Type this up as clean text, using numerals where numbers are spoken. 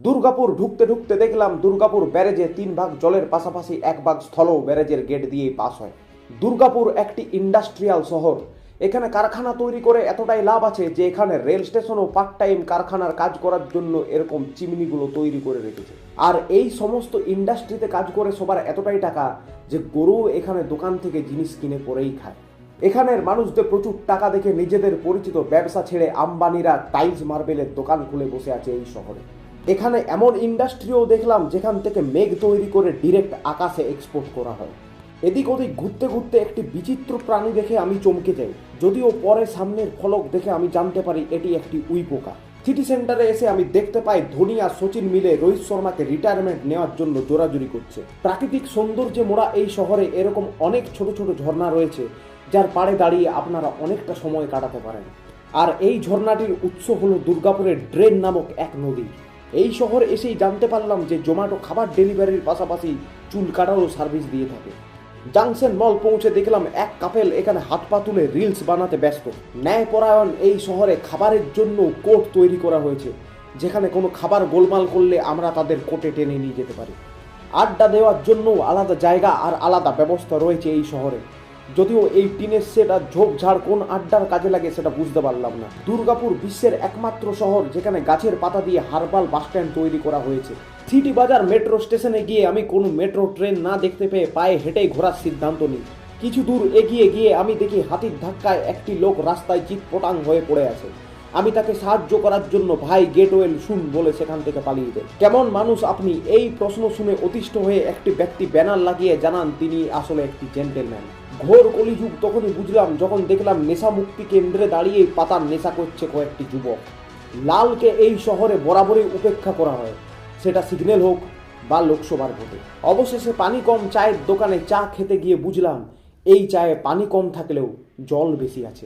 দুর্গাপুর ঢুকতে ঢুকতে দেখলাম দুর্গাপুর ব্যারেজে 3 ভাগ জলের পাশাপাশি 1 ভাগ স্থল ব্যারেজের গেট দিয়েই পাস হয়। দুর্গাপুর একটি ইন্ডাস্ট্রিয়াল শহর। এখানে কারখানা তৈরি করে এতটাই লাভ আছে যে এখানে রেল স্টেশনও পার্ট টাইম কারখানার কাজ করার জন্য এরকম চিমনিগুলো তৈরি করে রেখেছে। আর এই সমস্ত ইন্ডাস্ট্রিতে কাজ করে সবার এতটাই টাকা যে গরু এখানে দোকান থেকে জিনিস কিনে পরেই খায়। এখানের মানুষদের প্রচুর টাকা দেখে নিজেদের পরিচিত ব্যবসা ছেড়ে আম্বানিরা টাইলস মার্বেলের দোকান খুলে বসে আছে এই শহরে। এখানে এমন ইন্ডাস্ট্রিও দেখলাম যেখান থেকে মেঘ তৈরি করে ডিরেক্ট আকাশে এক্সপোর্ট করা হয়। এদিক ওদিক ঘুরতে ঘুরতে একটি বিচিত্র প্রাণী দেখে আমি চমকে যাই, যদিও পরে সামনের ফলক দেখে আমি জানতে পারি এটি একটি উই পোকা। সিটি সেন্টারে এসে আমি দেখতে পাই ধোনি আর সচিন মিলে রোহিত শর্মাকে রিটায়ারমেন্ট নেওয়ার জন্য জোরাজুরি করছে। প্রাকৃতিক সৌন্দর্যে মোড়া এই শহরে এরকম অনেক ছোট ছোট ঝর্ণা রয়েছে যার পাড়ে দাঁড়িয়ে আপনারা অনেকটা সময় কাটাতে পারেন। আর এই ঝর্ণাটির উৎস হলো দুর্গাপুরের ড্রেন নামক এক নদী। এই শহরে এসেই জানতে পারলাম যে জোম্যাটো খাবার ডেলিভারির পাশাপাশি চুল কাটারও সার্ভিস দিয়ে থাকে। জাংশন মল পৌঁছে দেখলাম এক কাপেল এখানে হাত পা তুলে রিলস বানাতে ব্যস্ত। ন্যায়পরায়ণ এই শহরে খাবারের জন্য কোর্ট তৈরি করা হয়েছে, যেখানে কোনো খাবার গোলমাল করলে আমরা তাদের কোর্টে টেনে নিয়ে যেতে পারি। আড্ডা দেওয়ার জন্য আলাদা জায়গা আর আলাদা ব্যবস্থা রয়েছে এই শহরে, যদিও এই টিনের সেট আর ঝোপঝাড় কোন আড্ডার কাজে লাগে সেটা বুঝতে পারলাম না। দুর্গাপুর বিশ্বের একমাত্র শহর যেখানে গাছের পাতা দিয়ে হার্বাল বাসস্ট্যান্ড তৈরি করা হয়েছে। সিটি বাজার মেট্রো স্টেশনে গিয়ে আমি কোনো মেট্রো ট্রেন না দেখতে পেয়ে পায়ে হেঁটেই ঘোরার সিদ্ধান্ত নিই। কিছু দূর এগিয়ে গিয়ে আমি দেখি হাতির ধাক্কায় একটি লোক রাস্তায় চিৎপটাং হয়ে পড়ে আছে। আমি তাকে সাহায্য করার জন্য ভাই গেট ওয়েল শুন বলে সেখান থেকে পালিয়ে দেয়। কেমন মানুষ আপনি? এই প্রশ্ন শুনে অতিষ্ঠ হয়ে একটি ব্যক্তি ব্যানার লাগিয়ে জানান তিনি আসলে একটি জেন্টেলম্যান। ঘোর কলিযুগ তখনই বুঝলাম যখন দেখলাম নেশা মুক্তি কেন্দ্রে দাঁড়িয়ে পাতার নেশা করছে কয়েকটি যুবক। লালকে এই শহরে বরাবরই উপেক্ষা করা হয়, সেটা সিগন্যাল হোক বা লোকসভার ভোটে। অবশেষে পানি কম চায়ের দোকানে চা খেতে গিয়ে বুঝলাম এই চায়ে পানি কম থাকলেও জল বেশি আছে।